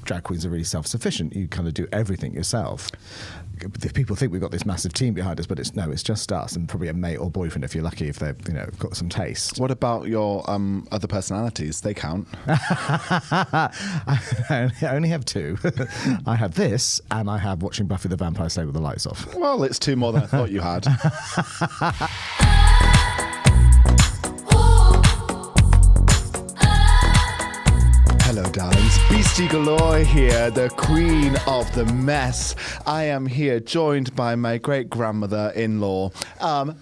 drag queens are really self-sufficient. You kind of do everything yourself. People think we've got this massive team behind us, but it's just us and probably a mate or boyfriend if you're lucky, if they've got some taste. What about your other personalities? They count. I only have two. I have this, and I have watching Buffy the Vampire Slayer with the lights off. Well, it's two more than I thought you had. Hello, darlings. Beastie Galore here, the queen of the mess. I am here joined by my great-grandmother-in-law,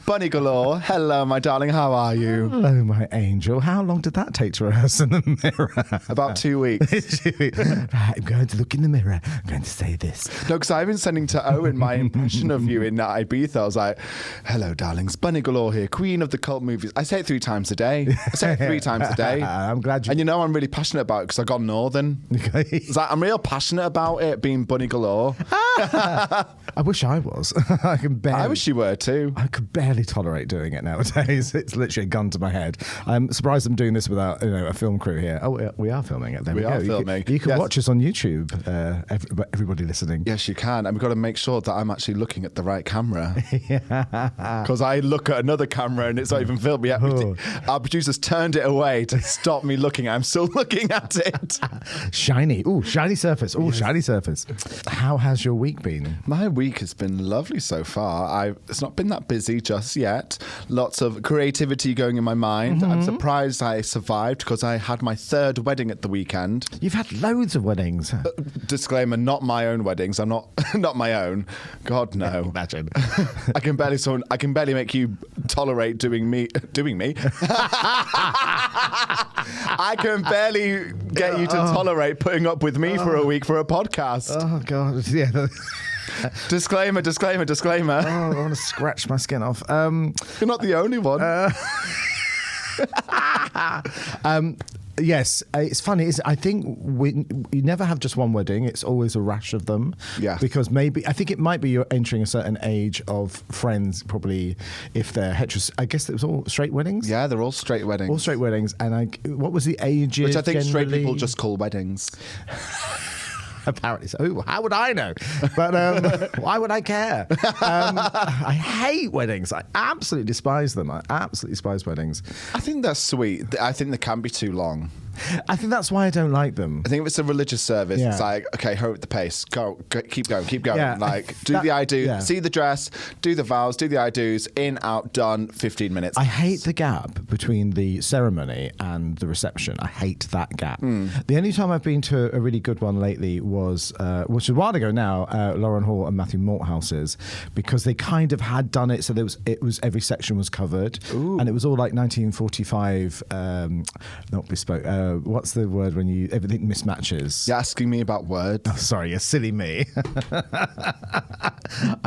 Bunny Galore. Hello, my darling. How are you? Hello, my angel. How long did that take to rehearse in the mirror? About 2 weeks. Right, I'm going to look in the mirror. I'm going to say this. No, because I've been sending to Owen my impression of you in Ibiza. I was like, hello, darlings. Bunny Galore here, queen of the cult movies. I say it 3 times a day. I say it 3 times a day. I'm glad you... And I'm really passionate about it because I got Northern. It's like, I'm real passionate about it being Bunny Galore. I wish I was. I wish you were too. I could barely tolerate doing it nowadays. It's literally a gun to my head. I'm surprised I'm doing this without a film crew here. Oh, we are filming it. There we are go. filming. You can watch us on YouTube, everybody listening. Yes, you can. And we've got to make sure that I'm actually looking at the right camera. Because I look at another camera and it's not even filmed yet. Our producers turned it away to stop me looking. I'm still looking at it. Shiny. Ooh, shiny surface. Ooh, yes. Shiny surface. How has your week been? My week has been lovely so far. It's not been that busy just yet. Lots of creativity going in my mind. Mm-hmm. I'm surprised I survived because I had my 3rd wedding at the weekend. You've had loads of weddings. Disclaimer, not my own weddings. I'm not my own. God, no. Imagine. I can barely make you tolerate doing me. I can barely get you to tolerate putting up with me for a week for a podcast. Oh, God. Yeah. Disclaimer. Oh, I want to scratch my skin off. You're not the only one. Yes, it's funny. I think you never have just one wedding. It's always a rash of them. Yeah. Because I think it might be you're entering a certain age of friends, probably if they're heterosexual. I guess it was all straight weddings? Yeah, they're all straight weddings. All straight weddings. And what was the age? Which I think straight people just call weddings. Apparently so. Ooh, how would I know? But why would I care? I hate weddings. I absolutely despise them. I absolutely despise weddings. I think they're sweet. I think they can be too long. I think that's why I don't like them. I think if it's a religious service, it's like, okay, hurry up the pace. Go, keep going. Yeah, like, do the I do, see the dress, do the vows, do the I do's, in, out, done, 15 minutes. I hate the gap between the ceremony and the reception. I hate that gap. The only time I've been to a really good one lately was, which was a while ago now, Lauren Hall and Matthew Malthouse's, because they kind of had done it, so it was every section was covered. Ooh. And it was all like 1945, not bespoke. What's the word when everything mismatches? You're asking me about words. Oh, sorry, you're silly me.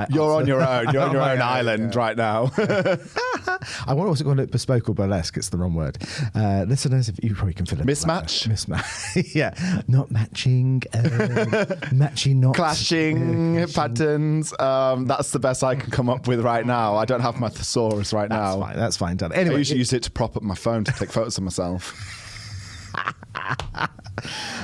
You're on your own. You're on your own island right now. I want to also call it bespoke or burlesque. It's the wrong word. Listeners, if you probably can fill it. Mismatch? Mismatch. Yeah. Not matching. Matching, not. Clashing patterns. That's the best I can come up with right now. I don't have my thesaurus right now. That's fine. Done. Anyway, I usually use it to prop up my phone to take photos of myself.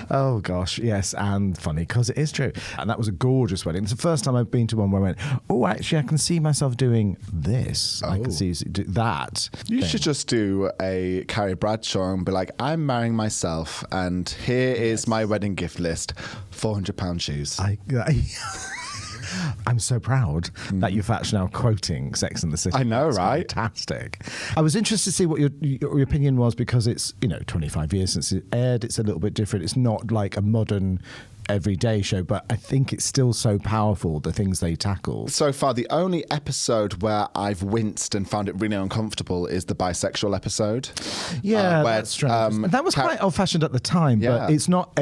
Oh gosh, yes, and funny because it is true. And that was a gorgeous wedding. It's the first time I've been to one where I went, oh, actually, I can see myself doing this. I can see do that. You should just do a Carrie Bradshaw and be like, I'm marrying myself, and here is my wedding gift list: £400 shoes. I'm so proud that you're actually now quoting Sex and the City. I know, That's right? Fantastic. I was interested to see what your opinion was, because it's 25 years since it aired. It's a little bit different. It's not like a modern everyday show, but I think it's still so powerful, the things they tackle. So far, the only episode where I've winced and found it really uncomfortable is the bisexual episode. Yeah, that's strange. That was quite old-fashioned at the time, but it's not.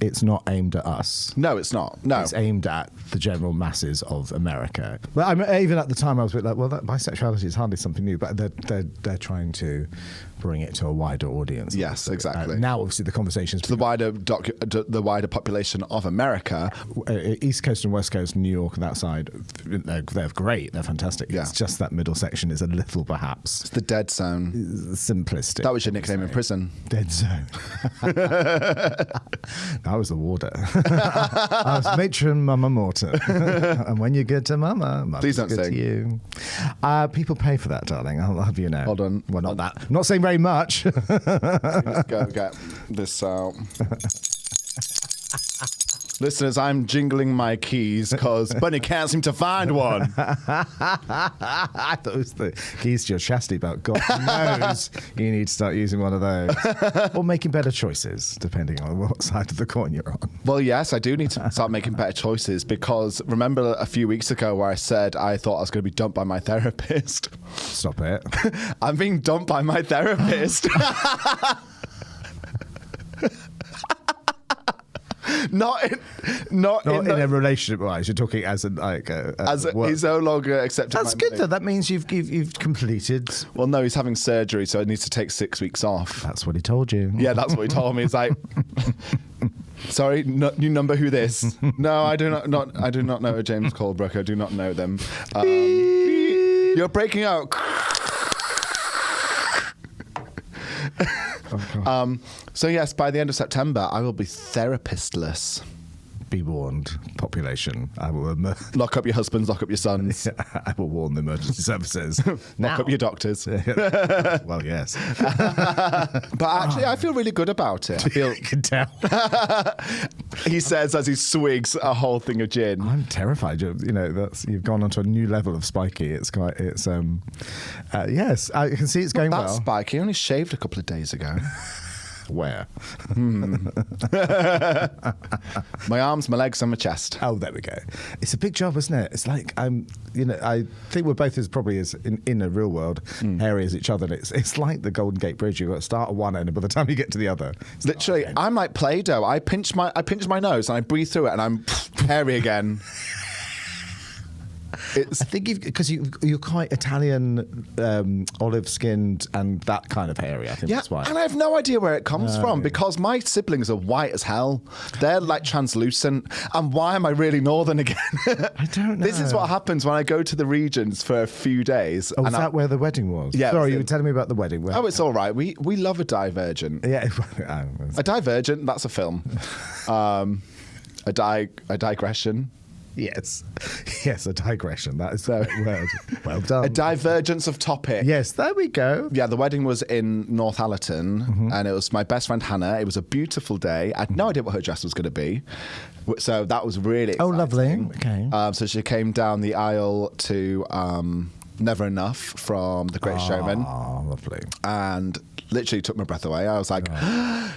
It's not aimed at us. No, it's not. No. It's aimed at the general masses of America. But even at the time, I was a bit like, well, that bisexuality is hardly something new, but they're trying to bring it to a wider audience. Yes, exactly. Now, obviously, the conversations The wider population of America. East Coast and West Coast, New York and that side, they're great. They're fantastic. Yeah. It's just that middle section is a little, perhaps, It's the dead zone. simplistic. That was your nickname in prison. Dead zone. I was the warder. I was matron Mama Morton. And when you get to Mama, Please don't good sing. to you. People pay for that, darling. I'll have you know. Hold on. Well, not that. I'm not saying very much. Let's go get this out. Listeners, I'm jingling my keys because Bunny can't seem to find one. I thought it was the keys to your chastity belt. God knows you need to start using one of those. Or making better choices, depending on what side of the coin you're on. Well, yes, I do need to start making better choices because remember a few weeks ago where I said I thought I was going to be dumped by my therapist? Stop it. I'm being dumped by my therapist. Not in a relationship wise. You're talking as work. he's no longer accepted. That's good though. That means you've completed. Well, no, he's having surgery, so he needs to take 6 weeks off. That's what he told you. Yeah, that's what he told me. It's like, sorry, you number who this? No, I do not. I do not know James Colebrook. I do not know them. You're breaking out. So yes, by the end of September, I will be therapistless. Be warned, population. I will Lock up your husbands, lock up your sons. I will warn the emergency services. Lock up your doctors. Well, yes. But actually, I feel really good about it. I feel. You can tell. He says as he swigs a whole thing of gin. I'm terrified. You've gone onto a new level of spiky. Yes, I can see it's going That well. Spike, he only shaved a couple of days ago. Where? My arms, my legs, and my chest. Oh, there we go. It's a big job, isn't it? It's like I think we're both probably as in the real world hairy as each other. And it's like the Golden Gate Bridge. You've got to start at one end, and by the time you get to the other, Literally, I'm like Play-Doh. I pinch my nose and I breathe through it, and I'm hairy again. I think because you're quite Italian, olive-skinned, and that kind of hairy. I think that's why. And I have no idea where it comes from because my siblings are white as hell. They're like translucent. And why am I really northern again? I don't know. This is what happens when I go to the regions for a few days. Oh, is that where the wedding was? Yeah. Sorry, you were telling me about the wedding. Oh, it's all right. We love a Divergent. Yeah. A Divergent, that's a film. A digression. Yes, a digression. That is the word. Well done. A divergence of topic. Yes, there we go. Yeah, the wedding was in Northallerton, and it was my best friend Hannah. It was a beautiful day. I had no idea what her dress was going to be, so that was really exciting. Oh, lovely. Okay. So she came down the aisle to Never Enough from The Great Showman. Oh, lovely. And literally took my breath away. I was like,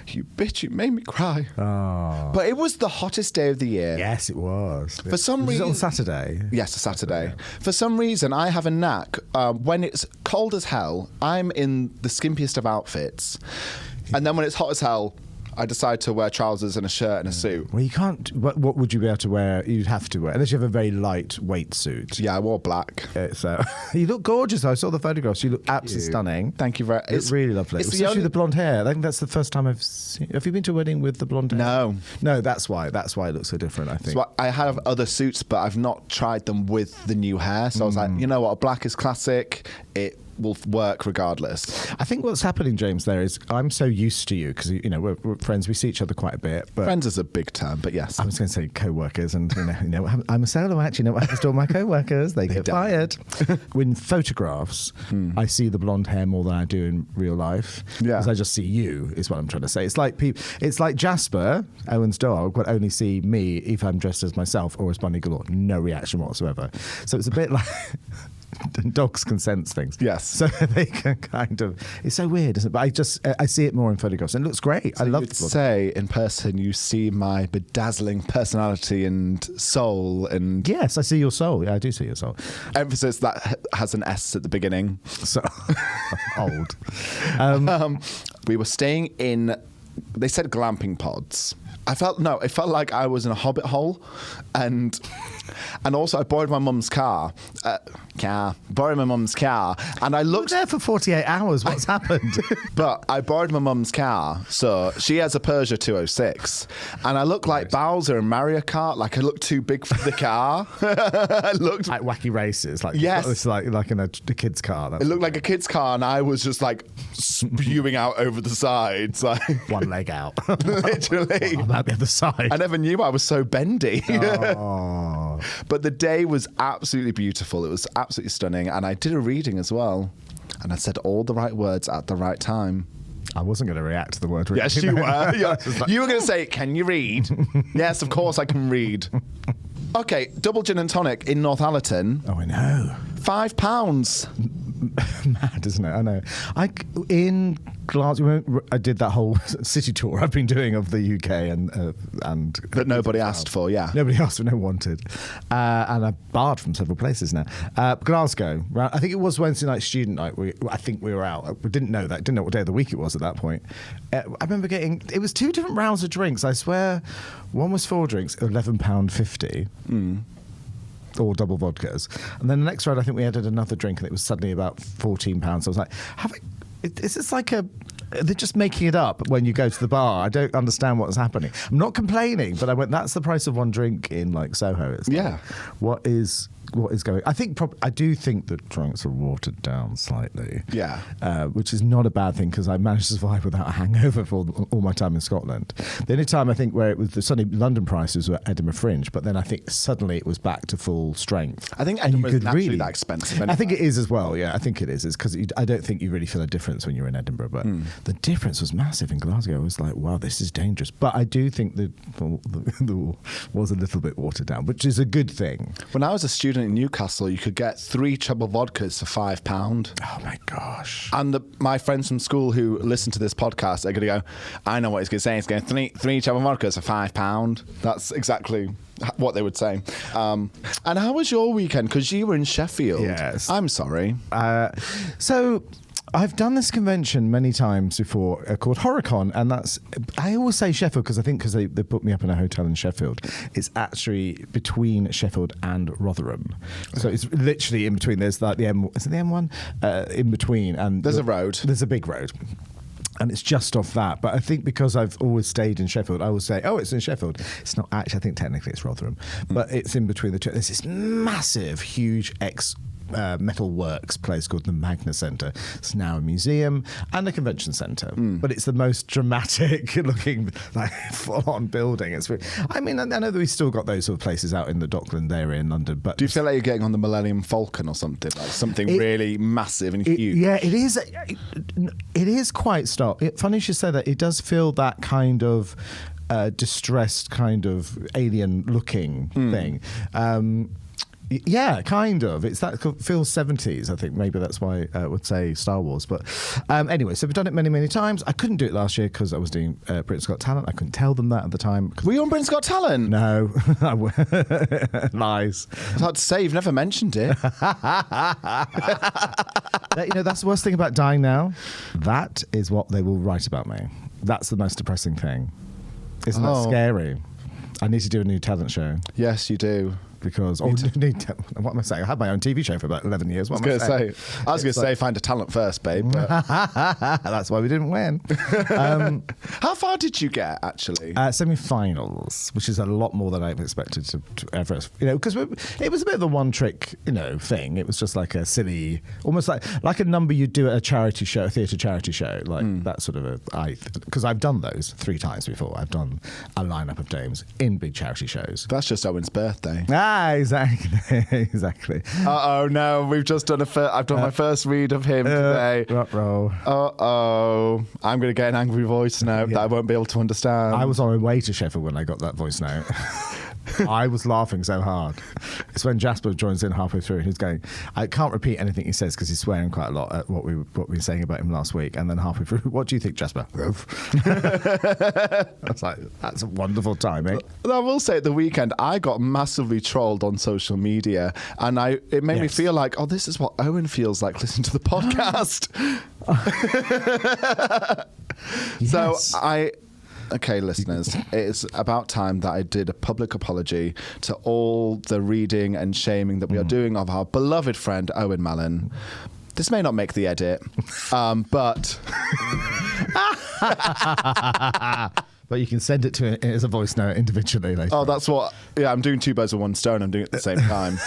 you bitch, you made me cry. Oh. But it was the hottest day of the year. Yes, it was. For some reason. Was it on Saturday? Yes, a Saturday. For some reason, I have a knack. When it's cold as hell, I'm in the skimpiest of outfits. And then when it's hot as hell, I decide to wear trousers and a shirt and a suit. Well, you can't. What would you be able to wear? You'd have to wear, unless you have a very lightweight suit. Yeah, I wore black. So you look gorgeous. I saw the photographs. You look absolutely stunning. Thank you very much. It's really lovely. Especially the blonde hair. I think that's the first time I've seen. Have you been to a wedding with the blonde hair? No. No, that's why. That's why it looks so different, I think. So I have other suits, but I've not tried them with the new hair. So I was like, you know what? Black is classic. It will work regardless. I think what's happening, James, there is I'm so used to you because we're friends. We see each other quite a bit. But Friends is a big term, but yes. I was going to say co-workers, and I'm a solo act. You know what happens to all my co-workers? They get fired. When photographs, I see the blonde hair more than I do in real life. Yeah. Because I just see you, is what I'm trying to say. It's like It's like Jasper, Owen's dog, would only see me if I'm dressed as myself or as Bunny Galore. No reaction whatsoever. So it's a bit like... Dogs can sense things. Yes. So they can kind of... It's so weird, isn't it? But I see it more in photographs, and it looks great. So I love you'd say in person you see my bedazzling personality and soul and... Yes, I see your soul. Yeah, I do see your soul. Emphasis that has an S at the beginning. So old. We were staying in... They said glamping pods. it felt like I was in a hobbit hole, and also I borrowed my mum's car, borrowed my mum's car, and I looked there for 48 hours. What's happened? But I borrowed my mum's car, so she has a Peugeot 206, and I look like Bowser in Mario Kart. Like I look too big for the car. I looked like wacky races. Like yes, it's like in a kid's car. It looked like a kid's car, and I was just like spewing out over the sides, like one leg out, literally. About the other side. I never knew I was so bendy. Oh. But the day was absolutely beautiful. It was absolutely stunning, and I did a reading as well, and I said all the right words at the right time. I wasn't going to react to the word reading. Yes, you were. You were going to say, "Can you read?" Yes, of course I can read. Okay, double gin and tonic in Northallerton. Oh, I know. £5. Mad, isn't it? I know. In Glasgow, I did that whole city tour I've been doing of the UK and that nobody asked for. Yeah, nobody asked for, no wanted, and I barred from several places now. Glasgow. I think it was Wednesday night student night. I think we were out. We didn't know that. Didn't know what day of the week it was at that point. I remember it was 2 different rounds of drinks. I swear, one was 4 drinks, £11.50. All double vodkas, and then the next round I think we added another drink, and it was suddenly about £14. I was like, is this like they're just making it up when you go to the bar? I don't understand what's happening. I'm not complaining, but I went, that's the price of one drink in like Soho. It's like, what is going? I do think that drinks are watered down slightly. Yeah, which is not a bad thing because I managed to survive without a hangover for all my time in Scotland. The only time I think where it was suddenly London prices were Edinburgh Fringe, but then I think suddenly it was back to full strength. I think Edinburgh is naturally that expensive. Anyway. I think it is as well. Yeah, I think it is. It's because I don't think you really feel a difference when you're in Edinburgh, but the difference was massive in Glasgow. I was like, wow, this is dangerous. But I do think the was a little bit watered down, which is a good thing. When I was a student in Newcastle, you could get 3 treble vodkas for £5. Oh my gosh! And my friends from school who listen to this podcast are going to go, I know what he's going to say. He's going three treble vodkas for £5. That's exactly what they would say. And how was your weekend? Because you were in Sheffield. Yes. I'm sorry. So I've done this convention many times before called HorrorCon, and I always say Sheffield because they put me up in a hotel in Sheffield. It's actually between Sheffield and Rotherham, so it's literally in between. There's like the M1 in between, and there's a road. There's a big road. And it's just off that. But I think because I've always stayed in Sheffield, I will say, oh, it's in Sheffield. It's not actually, I think technically it's Rotherham. But it's in between the two. There's this massive, huge metal works place called the Magna Centre. It's now a museum and a convention centre, but it's the most dramatic looking, like, full-on building. I mean, I know that we've still got those sort of places out in the Dockland area in London, but do you feel like you're getting on the Millennium Falcon or something, like something really massive and huge? Yeah, it is. It is quite stark. Funny you should say that. It does feel that kind of distressed, kind of alien-looking thing. Yeah, kind of. It's that feels 70s. I think maybe that's why I would say Star Wars. But anyway, so we've done it many, many times. I couldn't do it last year because I was doing Britain's Got Talent. I couldn't tell them that at the time. Were you on Britain's Got Talent? No, lies. I was about to say you've never mentioned it. That's the worst thing about dying now. That is what they will write about me. That's the most depressing thing. Isn't that scary? I need to do a new talent show. Yes, you do. Because what am I saying? I had my own TV show for about 11 years. I was going to say, find a talent first, babe. But that's why we didn't win. How far did you get, actually? Semi-finals, which is a lot more than I've expected to ever. Because it was a bit of a one-trick, thing. It was just like a silly, almost like a number you'd do at a charity show, a theatre charity show, like that sort of because I've done those 3 times before. I've done a lineup of dames in big charity shows. That's just Owen's birthday. Exactly. No, we've just done I've done my first read of him today. I'm going to get an angry voice note that I won't be able to understand. I was on my way to Sheffield when I got that voice note. I was laughing so hard. It's when Jasper joins in halfway through and he's going, I can't repeat anything he says because he's swearing quite a lot at what we were saying about him last week. And then halfway through, what do you think, Jasper? I was like, that's a wonderful timing. I will say at the weekend, I got massively trolled on social media, and it made me feel like, this is what Owen feels like listening to the podcast. Yes. So Okay, listeners, it's about time that I did a public apology to all the reading and shaming that we are doing of our beloved friend Owen Mallon. This may not make the edit, but... But you can send it to it as a voice note individually later. Oh, that's what... Yeah, I'm doing two birds with one stone. I'm doing it at the same time.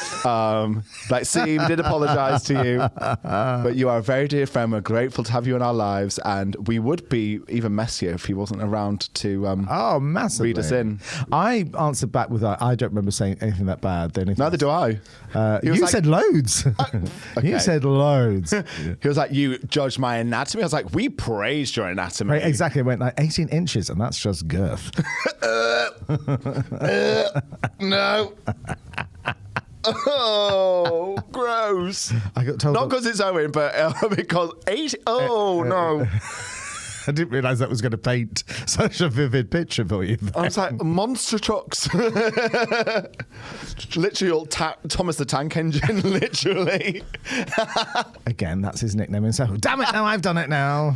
See, we did apologise to you, but you are a very dear friend. We're grateful to have you in our lives, and we would be even messier if he wasn't around to massively. read us in. I answered back with, I don't remember saying anything that bad. Neither do I. You said loads. Okay. You said loads. He was like, you judged my anatomy. I was like, we praised your anatomy. Right, exactly. It went like 18 inches, and that's just girth. No. Oh, gross. I got told not because it's Owen, but because 8. Oh, no. I didn't realise that was going to paint such a vivid picture for you. I was like, monster trucks. Literally all Thomas the Tank Engine, literally. Again, that's his nickname himself. Damn it, now I've done it now.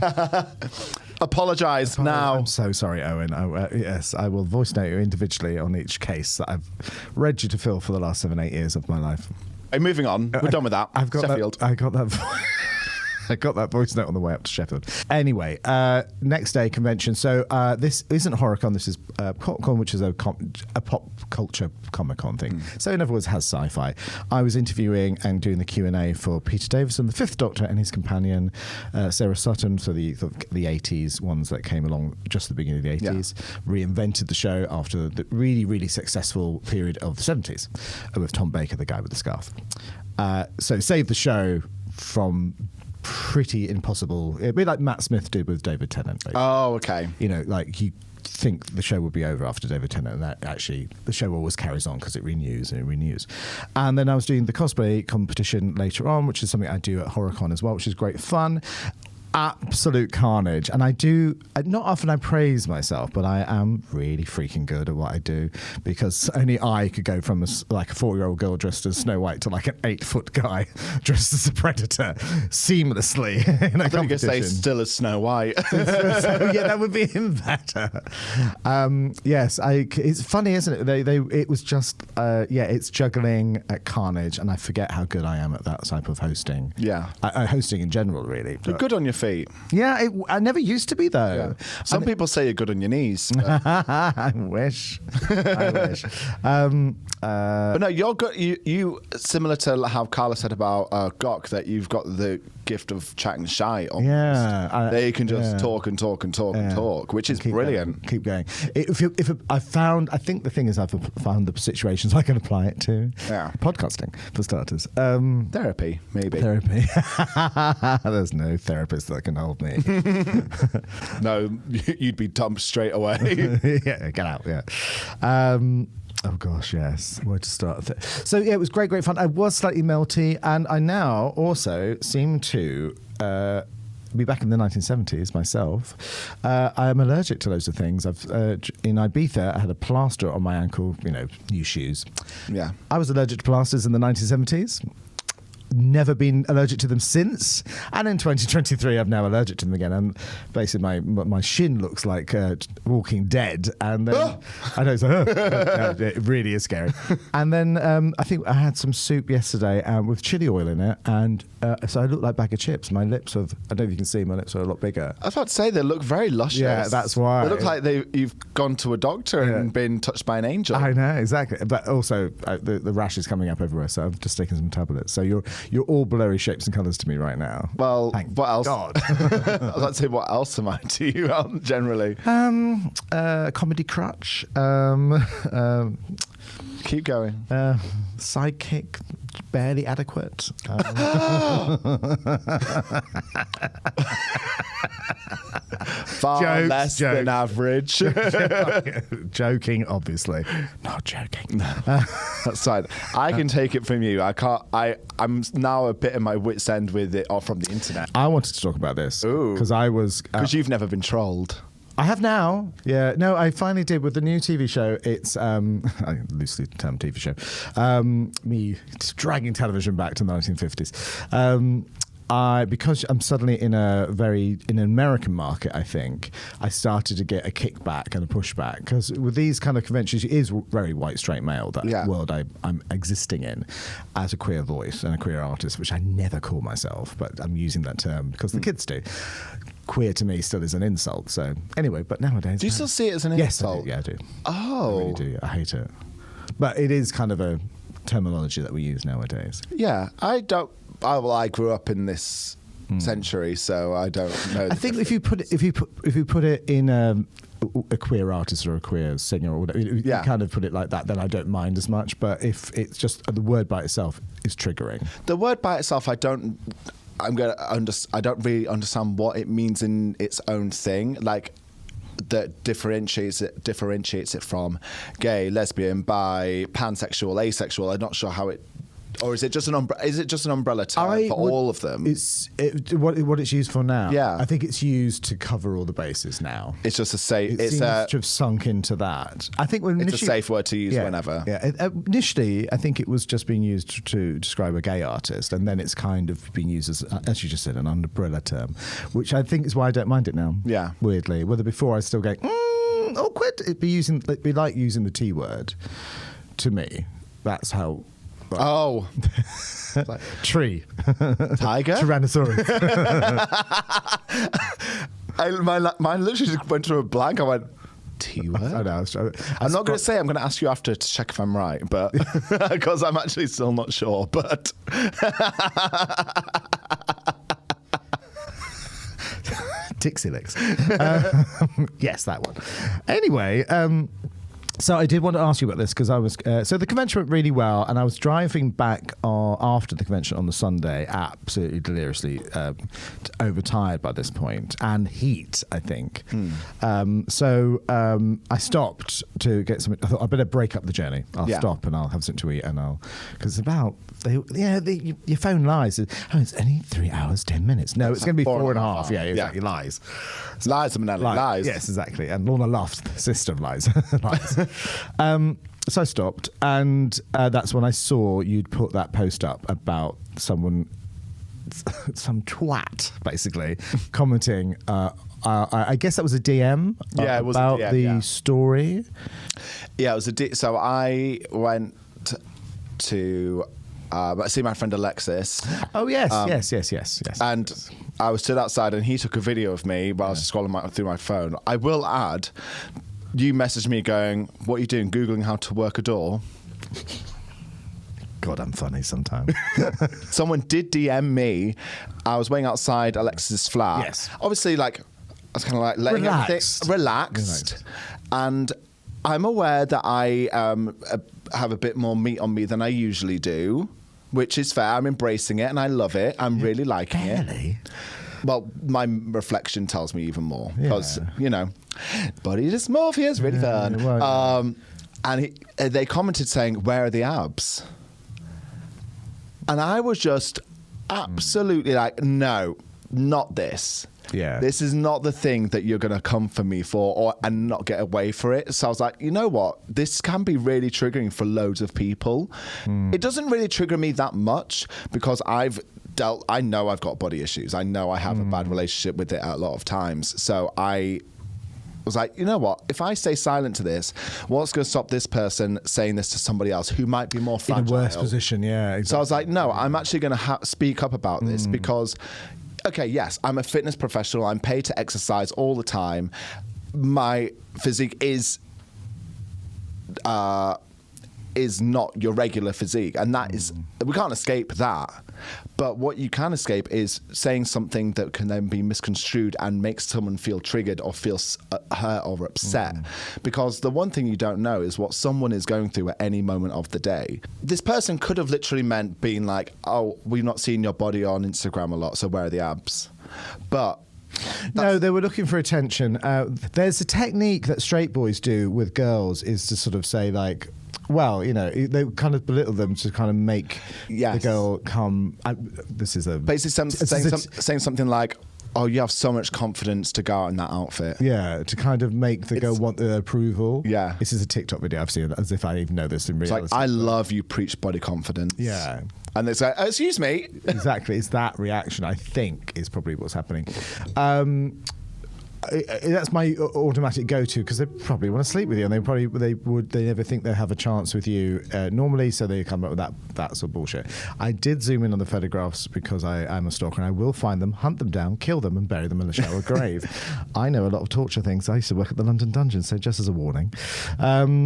Apologise now. I'm so sorry, Owen. Yes, I will voice note you individually on each case that I've read you to fill for the last 7-8 years of my life. Hey, moving on. We're done with that. I've got Sheffield. I got that. I got that voice note on the way up to Sheffield. Anyway, next day convention. So this isn't HorrorCon. This is PopCon, which is a pop culture Comic-Con thing. So in other words, has sci-fi. I was interviewing and doing the Q&A for Peter Davison, the Fifth Doctor, and his companion Sarah Sutton. So the 80s ones that came along just at the beginning of the 80s, reinvented the show after the really, really successful period of the 70s with Tom Baker, the guy with the scarf. So saved the show from pretty impossible. It'd be like Matt Smith did with David Tennant. Basically. Oh, okay. You know, like you think the show would be over after David Tennant, and that actually the show always carries on because it renews and it renews. And then I was doing the cosplay competition later on, which is something I do at HorrorCon as well, which is great fun. Absolute carnage. And I do, not often I praise myself, but I am really freaking good at what I do, because only I could go from a 4-year-old girl dressed as Snow White to like an 8-foot guy dressed as a predator seamlessly in a competition. I think say still as Snow White. So, yeah, that would be even better. Yes, it's funny, isn't it? It was just, it's juggling at carnage, and I forget how good I am at that type of hosting. Yeah. Hosting in general, really. You're good on your feet. Yeah, I never used to be, though. Yeah. Some people say you're good on your knees. I wish. But no, you're good. You similar to how Carla said about Gok, that you've got the gift of chatting shy almost. Yeah. They can just talk and talk and talk and talk, which is brilliant. Keep going. I think the thing is I've found the situations I can apply it to. Yeah. Podcasting, for starters. Therapy, maybe. Therapy. There's no therapist that can hold me. No, you'd be dumped straight away. Yeah, get out, yeah. Oh gosh, yes. Where to start? So yeah, it was great fun. I was slightly melty, and I now also seem to be back in the 1970s myself. I am allergic to loads of things. In Ibiza, I had a plaster on my ankle. New shoes. Yeah. I was allergic to plasters in the 1970s. Never been allergic to them since, and in 2023 I'm now allergic to them again, and basically my shin looks like Walking Dead, and then I know it really is scary. And then I think I had some soup yesterday with chili oil in it, and so I look like a bag of chips. My lips I don't know if you can see, my lips are a lot bigger. I was about to say, they look very luscious. Yeah, that's why. They look like you've gone to a doctor and been touched by an angel. I know, exactly. But also the rash is coming up everywhere, so I've just taken some tablets. So you're all blurry shapes and colours to me right now. Well, Thank what else? God. I was about to say, what else am I to you generally? Comedy crutch. Keep going. Sidekick, barely adequate. Far less than average. Joking, obviously. Not joking. That's fine. I can take it from you. I can't. I'm now a bit at my wit's end with it, or from the internet. I wanted to talk about this because because you've never been trolled. I have now. Yeah. No, I finally did with the new TV show. It's a loosely termed TV show. Me dragging television back to the 1950s. because I'm suddenly in an American market, I think I started to get a kickback and a pushback, because with these kind of conventions, it is very white straight male, that world I'm existing in as a queer voice and a queer artist, which I never call myself, but I'm using that term because the kids do. Queer to me still is an insult. So anyway, but nowadays, Do you still see it as an insult? Yes, I do. Oh, I really do. I hate it, but it is kind of a terminology that we use nowadays. yeah. I grew up in this century, so I don't know. I think if you put it in a queer artist or a queer singer or whatever, you kind of put it like that, then I don't mind as much. But if it's just the word by itself is triggering. The word by itself, I don't really understand what it means in its own thing. Like, that differentiates it from gay, lesbian, bi, pansexual, asexual. I'm not sure how it. Or is it just an umbrella term for all of them? What it's used for now. Yeah. I think it's used to cover all the bases now. It's just a safe. It seems to have sunk into that. I think when it's a safe word to use whenever. Yeah. Initially, I think it was just being used to describe a gay artist, and then it's kind of being used as you just said, an umbrella term, which I think is why I don't mind it now. Yeah. Weirdly, whether before I still go awkward, it'd be like using the T word to me. That's how. Oh, tree, tiger, Tyrannosaurus. Mine literally just went to a blank. I went, T word. I know. I'm not going to say. I'm going to ask you after to check if I'm right, but because I'm actually still not sure. But Dixie Licks. Yes, that one. Anyway. So I did want to ask you about this because I was so the convention went really well, and I was driving back after the convention on the Sunday, absolutely deliriously overtired by this point, and heat, I think. So I stopped to get something. I thought I better break up the journey. I'll stop and I'll have something to eat, and because it's about your phone lies. Oh, it's only 3 hours 10 minutes. No, it's going to be 4.5. Yeah, exactly. Lies. Lies, lies. Yes, exactly. And Lorna laughs. The system lies. Lies. So I stopped, and that's when I saw you'd put that post up about some twat, basically, commenting. I guess that was a DM it was about a DM, the story. Yeah, it was so I went to see my friend Alexis. Oh, yes, yes. And I was stood outside, and he took a video of me while I was scrolling through my phone. I will add, you messaged me going, "What are you doing? Googling how to work a door?" God, I'm funny sometimes. Someone did DM me. I was waiting outside Alexis's flat. Yes. Obviously, like, I was kind of like letting everything relaxed. And I'm aware that I have a bit more meat on me than I usually do, which is fair. I'm embracing it, and I love it. I'm really liking it. Well, my reflection tells me even more because, body dysmorphia is really fun. And they commented saying, "Where are the abs?" And I was just absolutely like, no, not this. Yeah. This is not the thing that you're going to come for me for and not get away for it. So I was like, you know what? This can be really triggering for loads of people. It doesn't really trigger me that much because I know I've got body issues. I know I have a bad relationship with it a lot of times. So I was like, you know what? If I stay silent to this, what's going to stop this person saying this to somebody else who might be more fragile? In a worse position, yeah. Exactly. So I was like, no, I'm actually going to speak up about this because, okay, yes, I'm a fitness professional. I'm paid to exercise all the time. My physique is not your regular physique, and that is, we can't escape that. But what you can escape is saying something that can then be misconstrued and makes someone feel triggered or feel hurt or upset. Because the one thing you don't know is what someone is going through at any moment of the day. This person could have literally meant being like, "Oh, we've not seen your body on Instagram a lot, so where are the abs?" But no, they were looking for attention. There's a technique that straight boys do with girls is to sort of say like, well, they kind of belittle them to kind of make the girl come. This is a basically saying something like, oh, you have so much confidence to go out in that outfit. Yeah, to kind of make the girl want the approval. Yeah. This is a TikTok video I've seen, as if I even know this in It's reality. like, I love you preach body confidence. Yeah. And it's like, excuse me. Exactly. It's that reaction, I think, is probably what's happening. That's my automatic go-to, because they probably want to sleep with you, and they never think they have a chance with you normally, so they come up with that sort of bullshit. I did zoom in on the photographs because I am a stalker, and I will find them, hunt them down, kill them, and bury them in a shallow grave. I know a lot of torture things. I used to work at the London Dungeon, so just as a warning.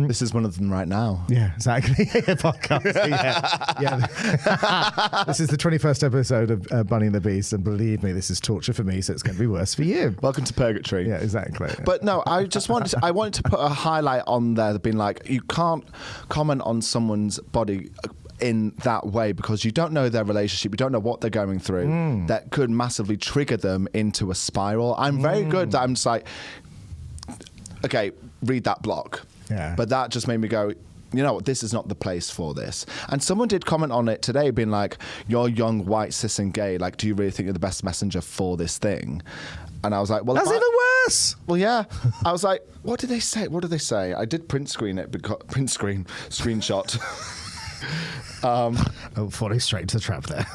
This is one of them right now. Yeah, exactly. Podcast. Yeah. This is the 21st episode of Bunny and the Beast, and believe me, this is torture for me, so it's going to be worse for you. Welcome to Purgatory. Yeah, exactly. But no, I wanted to put a highlight on there, being like, you can't comment on someone's body in that way because you don't know their relationship, you don't know what they're going through. That could massively trigger them into a spiral. I'm very good that I'm just like, okay, read that block. Yeah. But that just made me go, you know what, this is not the place for this. And someone did comment on it today, being like, you're young, white, cis and gay, like, do you really think you're the best messenger for this thing? And I was like, well, that's even worse. Well, yeah. I was like, what did they say? What did they say? I did screenshot. Falling straight into the trap there.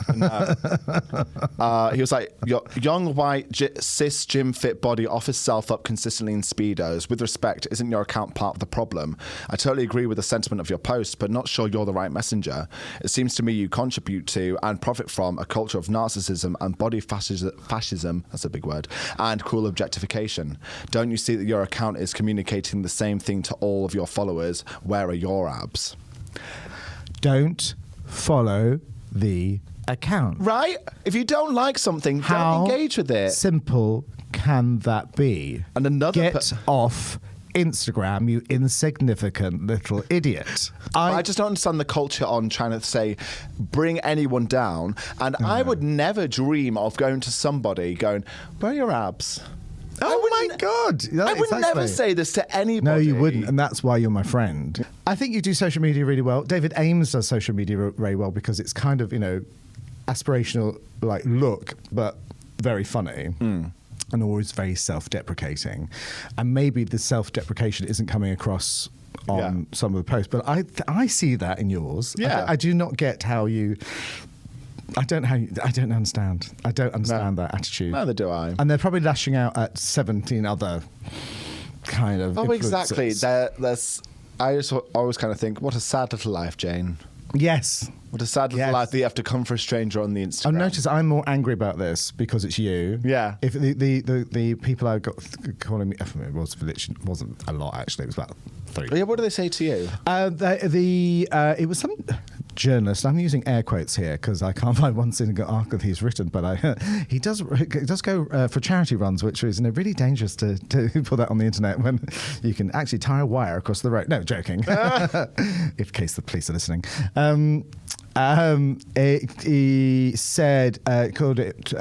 He was like, your young, white, cis, gym fit body offers self up consistently in Speedos. With respect, isn't your account part of the problem? I totally agree with the sentiment of your post, but not sure you're the right messenger. It seems to me you contribute to and profit from a culture of narcissism and body fascism, that's a big word, and cruel objectification. Don't you see that your account is communicating the same thing to all of your followers? Where are your abs? Don't follow the account. Right? If you don't like something, don't engage with it. Simple can that be? And another Get off Instagram, you insignificant little idiot. I just don't understand the culture on trying to say, bring anyone down. And I would never dream of going to somebody going, where are your abs? Oh my God. Yeah, I would exactly. never say this to anybody. No, you wouldn't, and that's why you're my friend. I think you do social media really well. David Ames does social media very well because it's kind of, aspirational, like, look, but very funny. And always very self-deprecating. And maybe the self-deprecation isn't coming across on some of the posts, but I see that in yours. Yeah. I do not get how you... I don't understand. I don't understand that attitude. Neither do I. And they're probably lashing out at 17 other kind of influencers. Exactly. I just always kind of think, what a sad little life, Jane. Yes. What a sad little life that you have to come for a stranger on the Instagram. I've noticed I'm more angry about this because it's you. Yeah. If the people I got calling me, it wasn't a lot actually. It was about 3. Yeah, what do they say to you? It was some journalist. I'm using air quotes here because I can't find one single article he's written, but he does go for charity runs, which is really dangerous to put that on the internet when you can actually tie a wire across the road. No, joking. In case the police are listening. He said, called it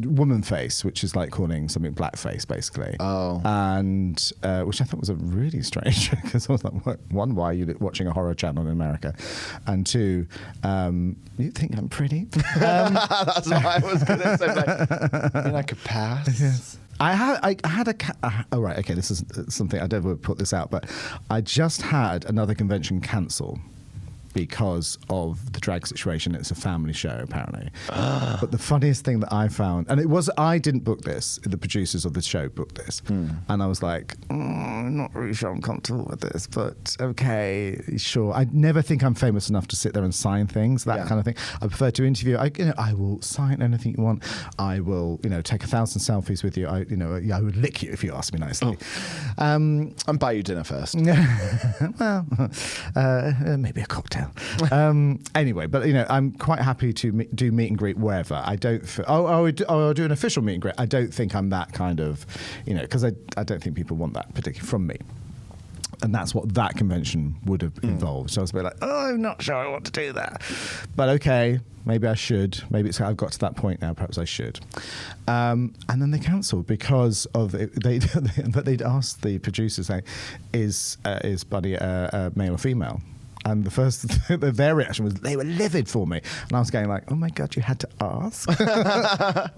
woman face, which is like calling something blackface, basically. Oh. And which I thought was a really strange, because I was like, one, why are you watching a horror channel in America? And 2, you think I'm pretty? That's what I was going to say. I could pass. Yes. I had a oh right, okay, this is something I don't want to put this out, but I just had another convention cancel because of the drag situation. It's a family show, apparently. But the funniest thing that I found, and I didn't book this, the producers of the show booked this, and I was like, I'm not really sure I'm comfortable with this, but okay, sure. I never think I'm famous enough to sit there and sign things, that kind of thing. I prefer to interview. I will sign anything you want. I will, take 1,000 selfies with you. I would lick you if you ask me nicely. And buy you dinner first. Well, maybe a cocktail. Anyway, but I'm quite happy to do meet and greet wherever. I don't. I'll do an official meet and greet. I don't think I'm that kind of, because I don't think people want that particularly from me. And that's what that convention would have involved. So I was a bit like, I'm not sure I want to do that. But okay, maybe I should. Maybe I've got to that point now. Perhaps I should. And then they cancelled because of it. But they'd asked the producers, is Buddy a male or female? And the first, their reaction was they were livid for me, and I was going like, "Oh my god, you had to ask!"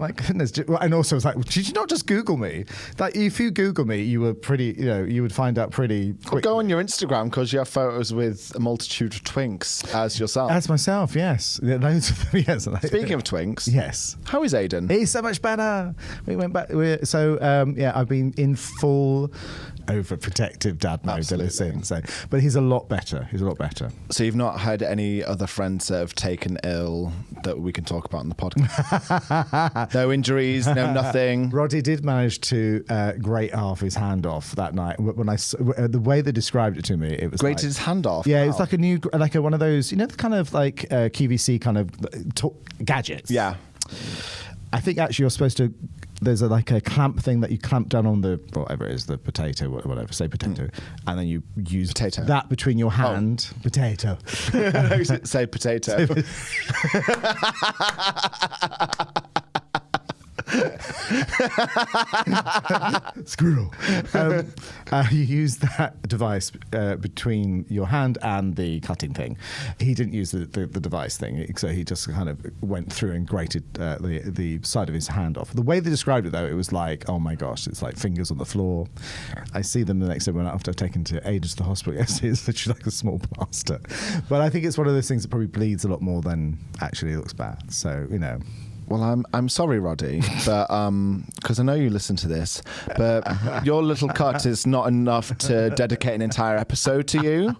My goodness! And also, I was like, "Did you not just Google me? Like, if you Google me, you were pretty, you would find out pretty quick." Well, go on your Instagram because you have photos with a multitude of twinks as yourself. As myself, yes. Yeah, loads of them, yes. Speaking of twinks, yes. How is Aidan? He's so much better. We went back. I've been in full overprotective dad mode ever since. So, but he's a lot better. So you've not had any other friends that have taken ill that we can talk about on the podcast? No injuries, no nothing. Roddy did manage to grate half his hand off that night. When the way they described it to me, it was grated his hand off. Yeah, it's like a new, like one of those, the kind of like QVC kind of gadgets. Yeah. I think actually you're supposed to. There's a clamp thing that you clamp down on the whatever it is, the potato, whatever, say potato, and then you use that between your hand. Oh. Potato. Say potato. Squirrel. You use that device between your hand and the cutting thing. He didn't use the device thing, so he just kind of went through and grated the side of his hand off. The way they described it, though, it was like, oh my gosh, it's like fingers on the floor. I see them the next day after I've taken Aidan to the hospital. Yes, it's literally like a small plaster. But I think it's one of those things that probably bleeds a lot more than actually looks bad. So, Well, I'm sorry, Roddy, but because I know you listen to this, but your little cut is not enough to dedicate an entire episode to you.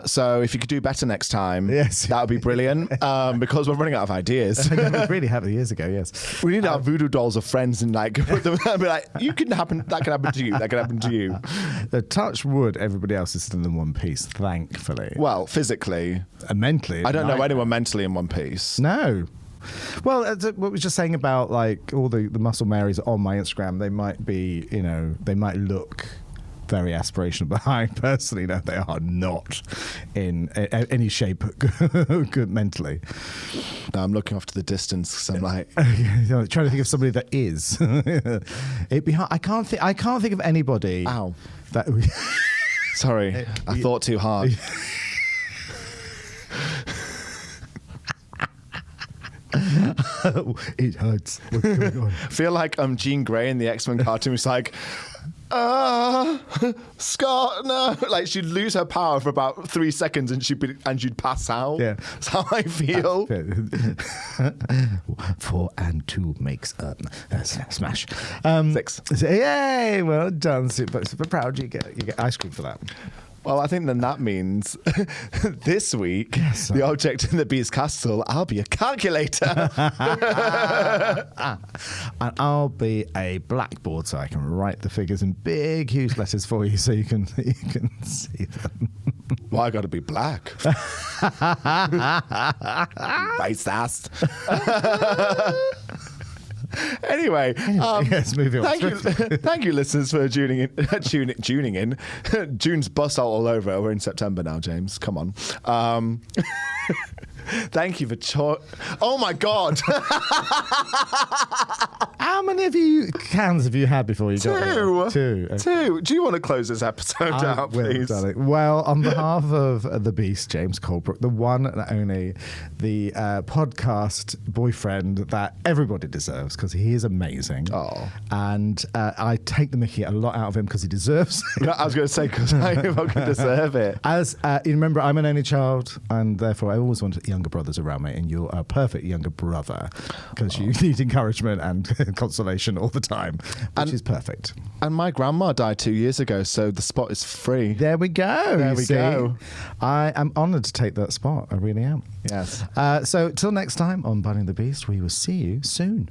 So if you could do better next time, yes, that would be brilliant. Because we're running out of ideas. We really have years ago. Yes, we need to have voodoo dolls of friends and put them and be like, that can happen to you. That can happen to you. The touch wood, everybody else is still in one piece, thankfully. Well, physically, and mentally, I don't know anyone mentally in one piece. No. Well, what we were just saying about like all the muscle Marys on my Instagram, they might be, they might look very aspirational, but I personally know they are not in any shape good mentally. No, I'm looking off to the distance because I'm like trying to think of somebody that is. I can't think of anybody. Ow! That sorry, I thought too hard. It hurts. What's going on? I feel like Jean Grey in the X-Men cartoon was like, Scott, no. Like she'd lose her power for about 3 seconds and she'd pass out. Yeah. That's how I feel. 4 and 2 makes smash. 6. Yay! Well done. Super proud. You get ice cream for that. Well, I think then that means this week, the object in the Beast Castle, I'll be a calculator. And I'll be a blackboard so I can write the figures in big, huge letters for you so you can see them. Well, I got to be black. Racist. Anyway, yes, moving on. Thank you, listeners, for tuning in. June's bus all over. We're in September now, James. Come on. Thank you for oh my God! How many cans have you had before you got here? Two. Two. Do you want to close this episode out, please? Darling. Well, on behalf of the Beast, James Colebrook, the one and only, the podcast boyfriend that everybody deserves because he is amazing. Oh. And I take the mickey a lot out of him because he deserves it. I was going to say because I fucking deserve it. As you remember, I'm an only child, and therefore I always wanted younger brothers around me, and you're a perfect younger brother because you need encouragement and consolation all the time, which is perfect. And my grandma died 2 years ago, so the spot is free. There we go. There we go. I am honoured to take that spot. I really am. Yes. So till next time on Bunny the Beast, we will see you soon.